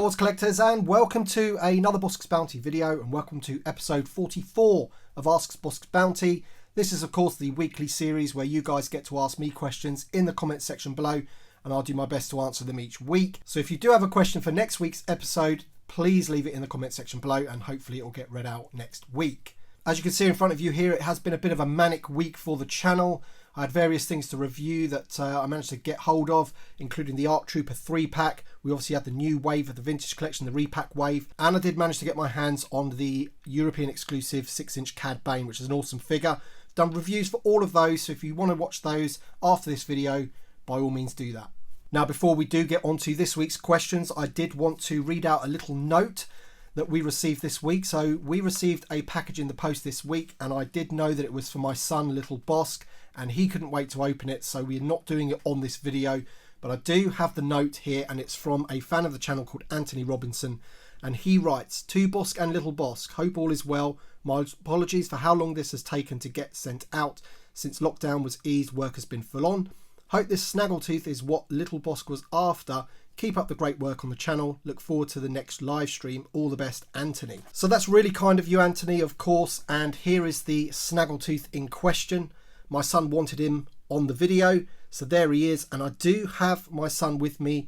Star Wars collectors, and welcome to another Bossk's Bounty video, and welcome to episode 44 of Ask Bossk's Bounty. This is of course the weekly series where you guys get to ask me questions in the comment section below, and I'll do my best to answer them each week. So if you do have a question for next week's episode, please leave it in the comment section below and hopefully it will get read out next week. As you can see in front of you here, it has been a bit of a manic week for the channel. I had various things to review that I managed to get hold of, including the ARC Trooper 3-pack. We obviously had the new wave of the vintage collection, the repack wave. And I did manage to get my hands on the European exclusive 6-inch Cad Bane, which is an awesome figure. Done reviews for all of those, so if you want to watch those after this video, by all means do that. Now, before we do get on to this week's questions, I did want to read out a little note that we received this week. So we received a package in the post this week, and I did know that it was for my son, little Bossk, and he couldn't wait to open it, so we're not doing it on this video. But I do have the note here, and it's from a fan of the channel called Anthony Robinson, and he writes, "To Bossk and little Bossk, hope all is well. My apologies for how long this has taken to get sent out. Since lockdown was eased, work has been full on. Hope this snaggletooth is what little Bossk was after. Keep up the great work on the channel. Look forward to the next live stream. All the best, Anthony." So that's really kind of you, Anthony, of course. And here is the snaggletooth in question. My son wanted him on the video, so there he is. And I do have my son with me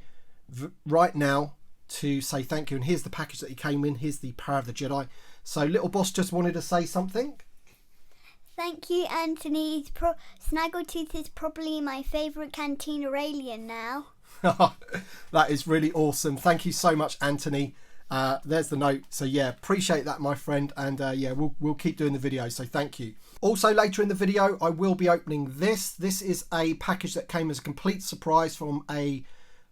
right now to say thank you. And here's the package that he came in. Here's the Power of the Jedi. So little Bossk just wanted to say something. Thank you, Anthony. Snaggletooth is probably my favourite Cantina alien now. That is really awesome. Thank you so much, Anthony. There's the note. So yeah, appreciate that, my friend. And yeah, we'll keep doing the video. So thank you. Also, later in the video, I will be opening this. This is a package that came as a complete surprise from a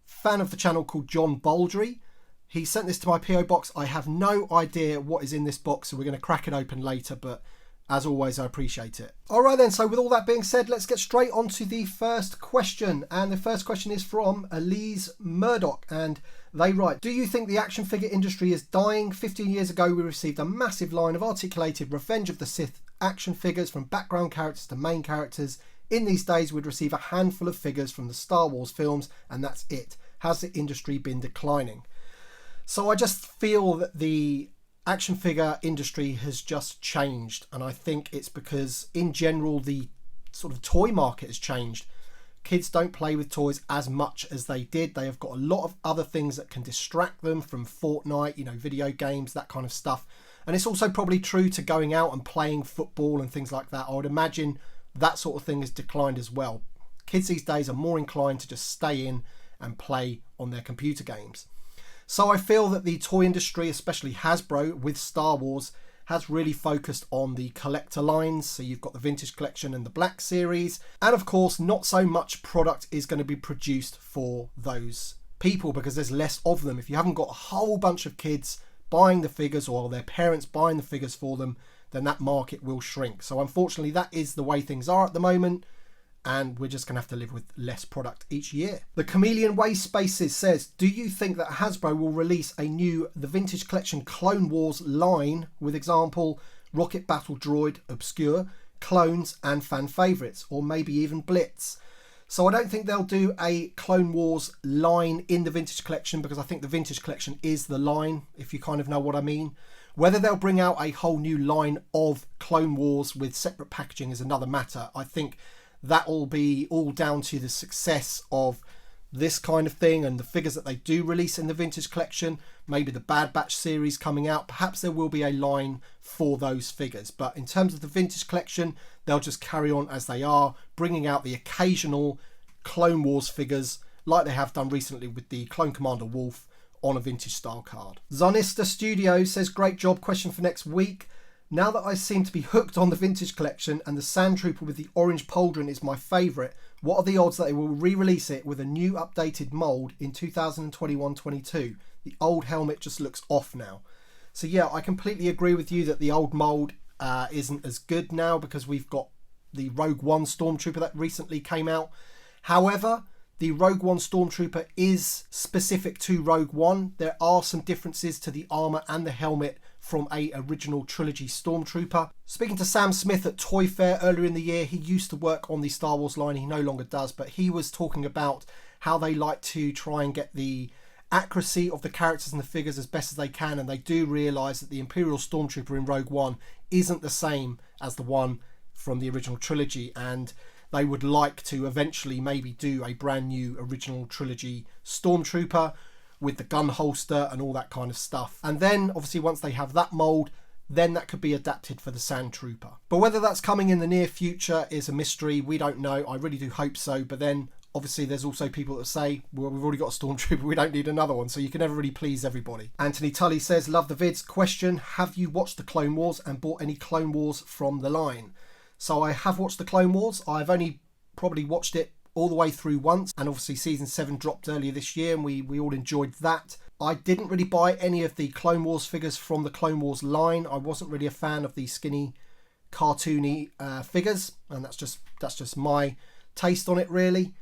fan of the channel called John Baldry. He sent this to my PO box. I have no idea what is in this box, so we're going to crack it open later. But as always, I appreciate it. All right then, so with all that being said, let's get straight on to the first question. And the first question is from Elise Murdoch, and they write, "Do you think the action figure industry is dying? 15 years ago, we received a massive line of articulated Revenge of the Sith action figures from background characters to main characters. In these days, we'd receive a handful of figures from the Star Wars films, and that's it. Has the industry been declining?" So I just feel that the action figure industry has just changed, and I think it's because in general the sort of toy market has changed. Kids don't play with toys as much as they did. They have got a lot of other things that can distract them from Fortnite, you know, video games, that kind of stuff. And it's also probably true to going out and playing football and things like that. I would imagine that sort of thing has declined as well. Kids these days are more inclined to just stay in and play on their computer games. So I feel that the toy industry, especially Hasbro with Star Wars, has really focused on the collector lines. So you've got the vintage collection and the Black series. And of course, not so much product is going to be produced for those people because there's less of them. If you haven't got a whole bunch of kids buying the figures or their parents buying the figures for them, then that market will shrink. So unfortunately, that is the way things are at the moment, and we're just going to have to live with less product each year. The Chameleon Waste Spaces says, "Do you think that Hasbro will release a new The Vintage Collection Clone Wars line with example Rocket Battle Droid, Obscure, Clones and fan favourites, or maybe even Blitz?" So I don't think they'll do a Clone Wars line in the Vintage Collection because I think the Vintage Collection is the line, if you kind of know what I mean. Whether they'll bring out a whole new line of Clone Wars with separate packaging is another matter. I think that will be all down to the success of this kind of thing and the figures that they do release in the Vintage Collection. Maybe the Bad Batch series coming out. Perhaps there will be a line for those figures. But in terms of the Vintage Collection, they'll just carry on as they are, bringing out the occasional Clone Wars figures like they have done recently with the Clone Commander Wolf on a vintage style card. Zonista Studio says, "Great job. Question for next week. Now that I seem to be hooked on the Vintage Collection and the Sand Trooper with the orange pauldron is my favourite, what are the odds that they will re-release it with a new updated mould in 2021-22? The old helmet just looks off now." So yeah, I completely agree with you that the old mould isn't as good now because we've got the Rogue One Stormtrooper that recently came out. However, the Rogue One Stormtrooper is specific to Rogue One. There are some differences to the armour and the helmet from a original trilogy Stormtrooper. Speaking to Sam Smith at Toy Fair earlier in the year, he used to work on the Star Wars line. He no longer does, but he was talking about how they like to try and get the accuracy of the characters and the figures as best as they can, and they do realise that the Imperial Stormtrooper in Rogue One isn't the same as the one from the original trilogy, and they would like to eventually maybe do a brand new original trilogy Stormtrooper with the gun holster and all that kind of stuff. And then obviously once they have that mould, then that could be adapted for the Sand Trooper. But whether that's coming in the near future is a mystery. We don't know. I really do hope so. But then obviously there's also people that say, well, we've already got a Stormtrooper, we don't need another one. So you can never really please everybody. Anthony Tully says, love the vids. Question, have you watched the Clone Wars and bought any Clone Wars from the line? So I have watched the Clone Wars. I've only probably watched it all the way through once. And obviously season 7 dropped earlier this year and we all enjoyed that. I didn't really buy any of the Clone Wars figures from the Clone Wars line. I wasn't really a fan of the skinny, cartoony figures, and that's just my taste on it, really.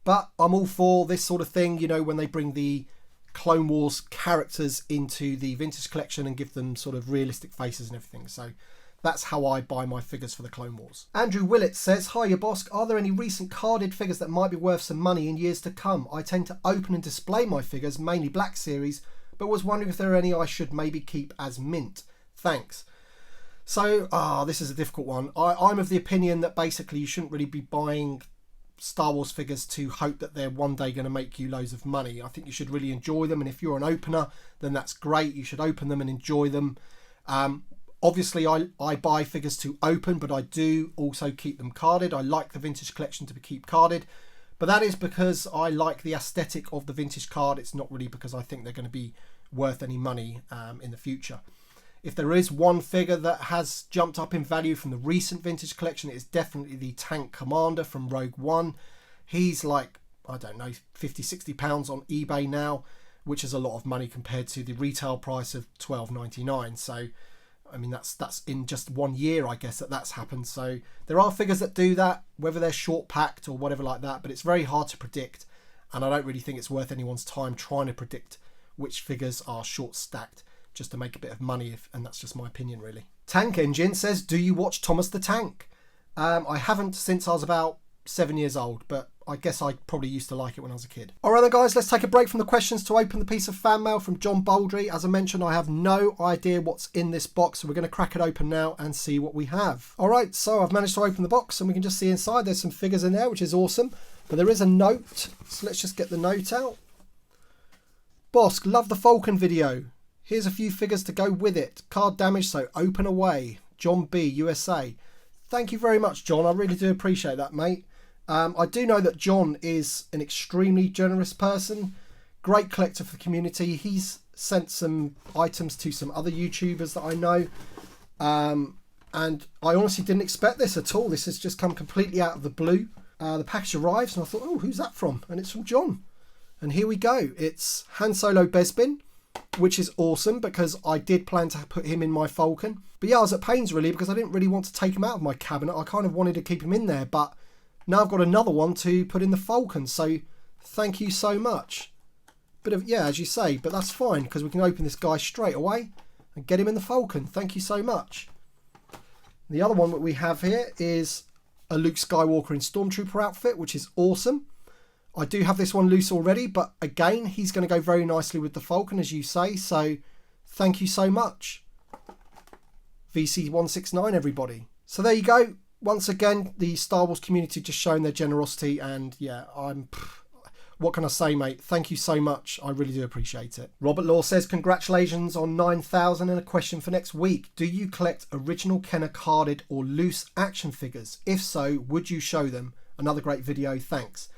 But I'm all for this sort of thing, you know, when they bring the Clone Wars characters into the vintage collection and give them sort of realistic faces and everything. So that's how I buy my figures for the Clone Wars. Andrew Willett says, hiya Bossk, are there any recent carded figures that might be worth some money in years to come? I tend to open and display my figures, mainly Black Series, but was wondering if there are any I should maybe keep as mint. Thanks. So, this is a difficult one. I'm of the opinion that basically you shouldn't really be buying Star Wars figures to hope that they're one day going to make you loads of money. I think you should really enjoy them, and if you're an opener, then that's great. You should open them and enjoy them. Obviously, I buy figures to open, but I do also keep them carded. I like the vintage collection to keep carded, but that is because I like the aesthetic of the vintage card. It's not really because I think they're going to be worth any money in the future. If there is one figure that has jumped up in value from the recent vintage collection, it is definitely the Tank Commander from Rogue One. He's like, I don't know, 50, 60 pounds on eBay now, which is a lot of money compared to the retail price of $12.99. So I mean, that's in just 1 year, I guess, that's happened. So there are figures that do that, whether they're short packed or whatever like that, but it's very hard to predict. And I don't really think it's worth anyone's time trying to predict which figures are short stacked just to make a bit of money, and that's just my opinion, really. Tank Engine says, do you watch Thomas the Tank? I haven't since I was about 7 years old, but I guess I probably used to like it when I was a kid. All right then, guys, let's take a break from the questions to open the piece of fan mail from John Baldry. As I mentioned, I have no idea what's in this box, so we're going to crack it open now and see what we have. All right, so I've managed to open the box and we can just see inside there's some figures in there, which is awesome. But there is a note, so let's just get the note out. Bossk, love the Falcon video. Here's a few figures to go with it. Card damage, so open away. John B, USA. Thank you very much, John. I really do appreciate that, mate. I do know that John is an extremely generous person, great collector for the community. He's sent some items to some other YouTubers that I know, and I honestly didn't expect this at all. This has just come completely out of the blue. The package arrives and I thought, oh, who's that from? And it's from John. And here we go. It's Han Solo Bespin, which is awesome because I did plan to put him in my Falcon. But yeah, I was at pains really because I didn't really want to take him out of my cabinet. I kind of wanted to keep him in there, but now I've got another one to put in the Falcon, so thank you so much. Bit of, yeah, as you say, but that's fine because we can open this guy straight away and get him in the Falcon. Thank you so much. The other one that we have here is a Luke Skywalker in Stormtrooper outfit, which is awesome. I do have this one loose already, but again, he's going to go very nicely with the Falcon, as you say, so thank you so much. VC169, everybody. So there you go. Once again, the Star Wars community just showing their generosity, and yeah, what can I say, mate? Thank you so much. I really do appreciate it. Robert Law says, congratulations on 9,000 and a question for next week. Do you collect original Kenner carded or loose action figures? If so, would you show them? Another great video, thanks.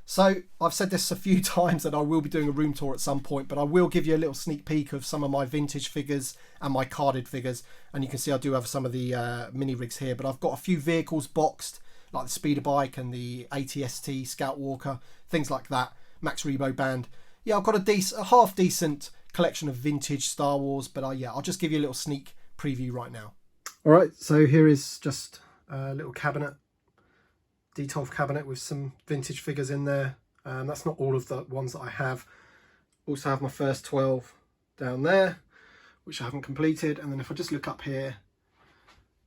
So I've said this a few times that I will be doing a room tour at some point, but I will give you a little sneak peek of some of my vintage figures and my carded figures. And you can see I do have some of the mini rigs here, but I've got a few vehicles boxed, like the speeder bike and the ATST Scout Walker, things like that. Max Rebo Band. Yeah, I've got a half decent collection of vintage Star Wars, but yeah, I'll just give you a little sneak preview right now. All right, so here is just a little cabinet. D12 cabinet with some vintage figures in there. That's not all of the ones that I have. Also have my first 12 down there, which I haven't completed. And then if I just look up here,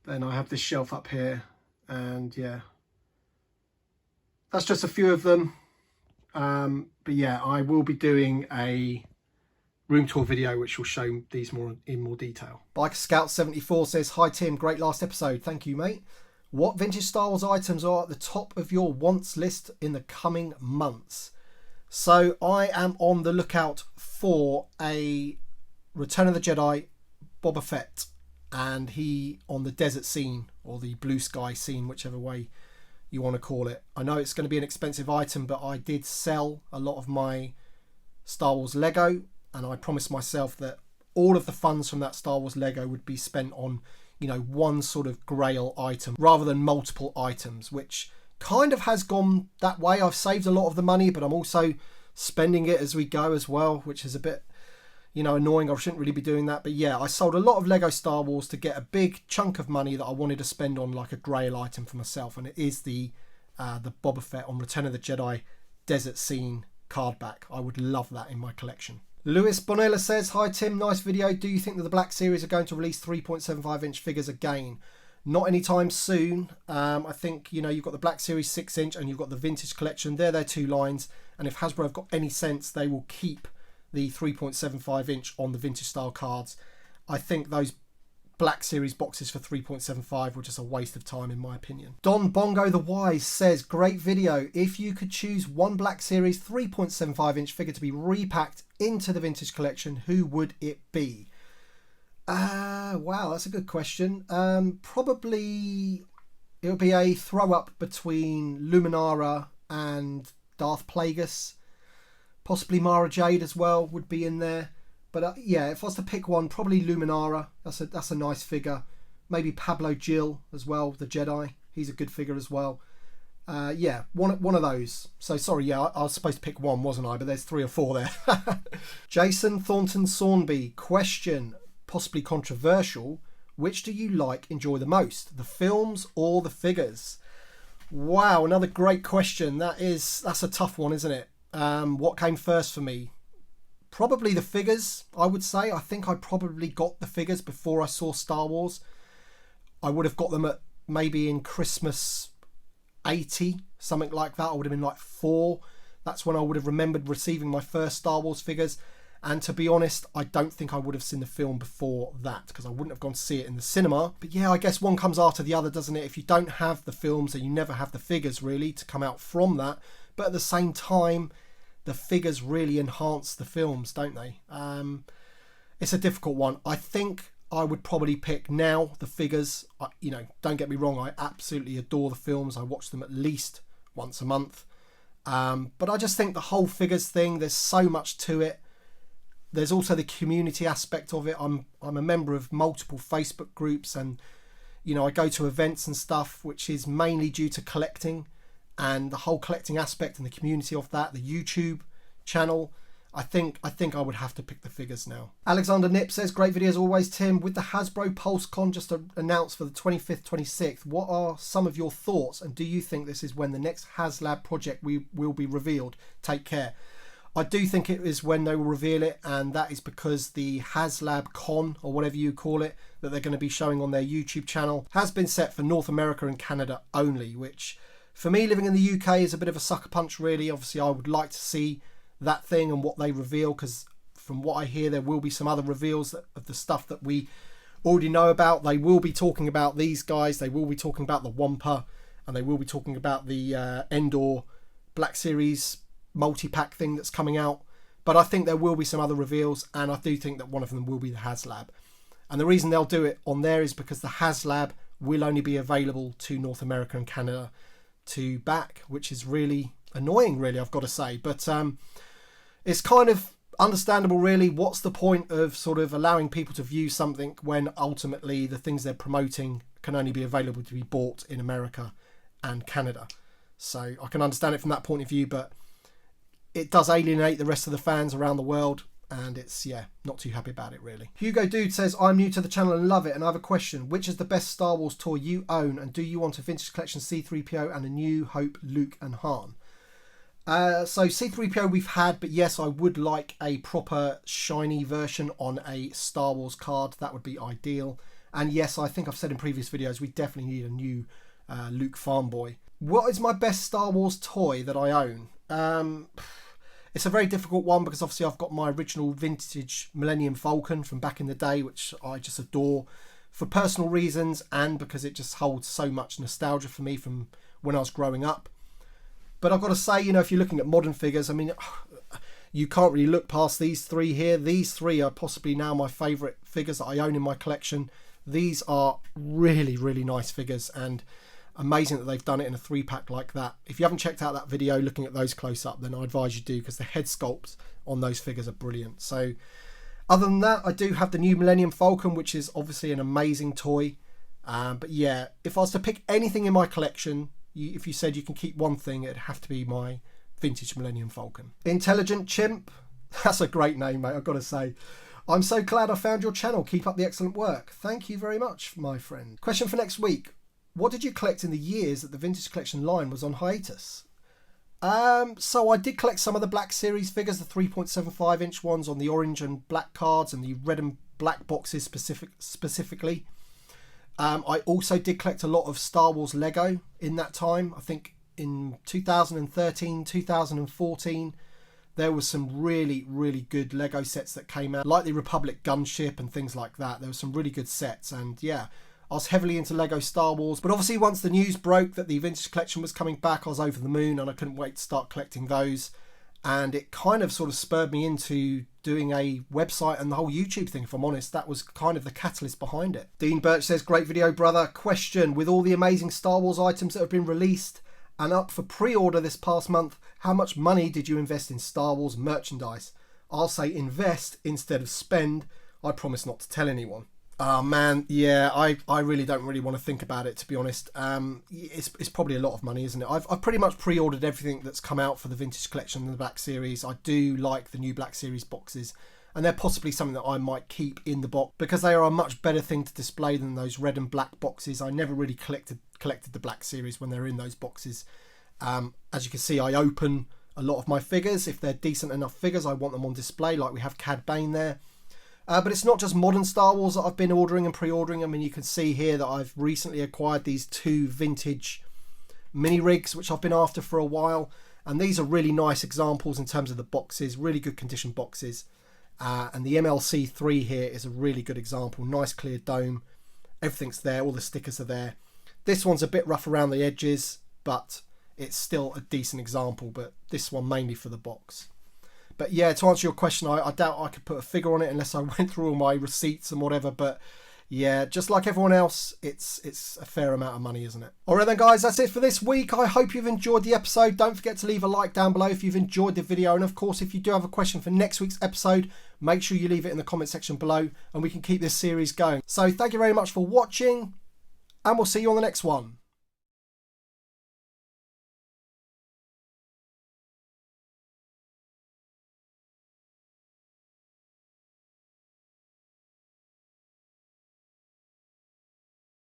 then I have this shelf up here. And yeah, that's just a few of them. But yeah, I will be doing a room tour video, which will show these in more detail. Biker Scout 74 says, "Hi Tim, great last episode. Thank you, mate. What vintage Star Wars items are at the top of your wants list in the coming months?" So I am on the lookout for a Return of the Jedi Boba Fett, and he on the desert scene or the blue sky scene, whichever way you want to call it. I know it's going to be an expensive item, but I did sell a lot of my Star Wars Lego, and I promised myself that all of the funds from that Star Wars Lego would be spent on, you know, one sort of grail item rather than multiple items, which kind of has gone that way. I've saved a lot of the money, but I'm also spending it as we go as well, which is a bit, you know, annoying. I shouldn't really be doing that. But yeah, I sold a lot of Lego Star Wars to get a big chunk of money that I wanted to spend on like a grail item for myself, and it is the Boba Fett on Return of the Jedi desert scene card back. I would love that in my collection. Lewis Bonella says, "Hi Tim, nice video. Do you think that the Black Series are going to release 3.75-inch figures again?" Not anytime soon. I think, you know, you've got the Black Series 6-inch and you've got the Vintage Collection. They're their two lines. And if Hasbro have got any sense, they will keep the 3.75-inch on the vintage style cards. I think those Black Series boxes for 3.75 were just a waste of time, in my opinion. Don Bongo the Wise says, "Great video. If you could choose one Black Series 3.75-inch figure to be repacked into the Vintage Collection, who would it be?" Wow, that's a good question. Probably it would be a throw-up between Luminara and Darth Plagueis. Possibly Mara Jade as well would be in there. But yeah, if I was to pick one, probably Luminara. That's a nice figure. Maybe Pablo Gil as well, the Jedi. He's a good figure as well. Yeah, one of those. So sorry, yeah, I was supposed to pick one, wasn't I? But there's 3 or 4 there. Jason Thornton Sawnby, question, possibly controversial: which do you enjoy the most, the films or the figures? Wow, another great question. That's a tough one, isn't it? What came first for me? Probably the figures, I would say. I think I probably got the figures before I saw Star Wars. I would have got them at maybe in Christmas 80, something like that. I would have been like 4. That's when I would have remembered receiving my first Star Wars figures. And to be honest, I don't think I would have seen the film before that, because I wouldn't have gone to see it in the cinema. But yeah, I guess one comes after the other, doesn't it? If you don't have the films, then you never have the figures really to come out from that. But at the same time, the figures really enhance the films, don't they? It's a difficult one. I think I would probably pick now the figures. You know, don't get me wrong, I absolutely adore the films. I watch them at least once a month. But I just think the whole figures thing, there's so much to it. There's also the community aspect of it. I'm a member of multiple Facebook groups, and you know, I go to events and stuff, which is mainly due to collecting, and the whole collecting aspect and the community of that, the YouTube channel. I think I would have to pick the figures now. Alexander Nip says, "Great video as always, Tim. With the Hasbro Pulse Con just announced for the 25th, 26th, what are some of your thoughts, and do you think this is when the next HasLab project will be revealed? Take care." I do think it is when they will reveal it, and that is because the HasLab Con, or whatever you call it, that they're going to be showing on their YouTube channel, has been set for North America and Canada only, which for me, living in the UK, is a bit of a sucker punch really. Obviously, I would like to see that thing and what they reveal, because from what I hear, there will be some other reveals of the stuff that we already know about. They will be talking about these guys, they will be talking about the Wampa, and they will be talking about the Endor Black Series multi-pack thing that's coming out. But I think there will be some other reveals, and I do think that one of them will be the HasLab. And the reason they'll do it on there is because the HasLab will only be available to North America and Canada to back, which is really annoying, really, I've got to say. But it's kind of understandable, really. What's the point of sort of allowing people to view something when ultimately the things they're promoting can only be available to be bought in America and Canada? So I can understand it from that point of view, but it does alienate the rest of the fans around the world, and it's, yeah, not too happy about it really. Hugo Dude says, "I'm new to the channel and love it, and I have a question. Which is the best Star Wars toy you own, and do you want a Vintage Collection C-3PO and a New Hope Luke and Han?" So C-3PO we've had, but yes, I would like a proper shiny version on a Star Wars card. That would be ideal. And yes, I think I've said in previous videos, we definitely need a new Luke Farm Boy. What is my best Star Wars toy that I own? It's a very difficult one because obviously I've got my original vintage Millennium Falcon from back in the day, which I just adore for personal reasons and because it just holds so much nostalgia for me from when I was growing up. But I've got to say, you know, if you're looking at modern figures, I mean, you can't really look past these three here. These three are possibly now my favourite figures that I own in my collection. These are really, really nice figures and amazing that they've done it in a 3-pack like that. If you haven't checked out that video looking at those close up, then I advise you do, because the head sculpts on those figures are brilliant. So other than that, I do have the new Millennium Falcon, which is obviously an amazing toy. But yeah, if I was to pick anything in my collection, if you said you can keep one thing, it'd have to be my vintage Millennium Falcon. Intelligent Chimp, that's a great name, mate, I've got to say. I'm so glad I found your channel. Keep up the excellent work. Thank you very much, my friend. Question for next week. What did you collect in the years that the Vintage Collection line was on hiatus? So I did collect some of the Black Series figures, the 3.75 inch ones on the orange and black cards and the red and black boxes specifically. I also did collect a lot of Star Wars Lego in that time. I think in 2013, 2014, there was some really, really good Lego sets that came out, like the Republic gunship and things like that. There were some really good sets, and yeah, I was heavily into Lego Star Wars, but obviously once the news broke that the Vintage Collection was coming back, I was over the moon and I couldn't wait to start collecting those. And it kind of sort of spurred me into doing a website and the whole YouTube thing, if I'm honest. That was kind of the catalyst behind it. Dean Birch says, great video, brother. Question, with all the amazing Star Wars items that have been released and up for pre-order this past month, how much money did you invest in Star Wars merchandise? I'll say invest instead of spend. I promise not to tell anyone. Oh man, yeah, I really don't really want to think about it, to be honest. It's probably a lot of money, isn't it? I've pretty much pre-ordered everything that's come out for the Vintage Collection and the Black Series. I do like the new Black Series boxes, and they're possibly something that I might keep in the box because they are a much better thing to display than those red and black boxes. I never really collected the Black Series when they're in those boxes. As you can see, I open a lot of my figures. If they're decent enough figures, I want them on display, like we have Cad Bane there. But it's not just modern Star Wars that I've been ordering and pre-ordering. I mean, you can see here that I've recently acquired these 2 vintage mini rigs, which I've been after for a while. And these are really nice examples in terms of the boxes, really good condition boxes. And the MLC3 here is a really good example. Nice clear dome. Everything's there. All the stickers are there. This one's a bit rough around the edges, but it's still a decent example. But this one mainly for the box. But yeah, to answer your question, I doubt I could put a figure on it unless I went through all my receipts and whatever. But yeah, just like everyone else, it's a fair amount of money, isn't it? Alright then guys, that's it for this week. I hope you've enjoyed the episode. Don't forget to leave a like down below if you've enjoyed the video. And of course, if you do have a question for next week's episode, make sure you leave it in the comment section below and we can keep this series going. So thank you very much for watching and we'll see you on the next one.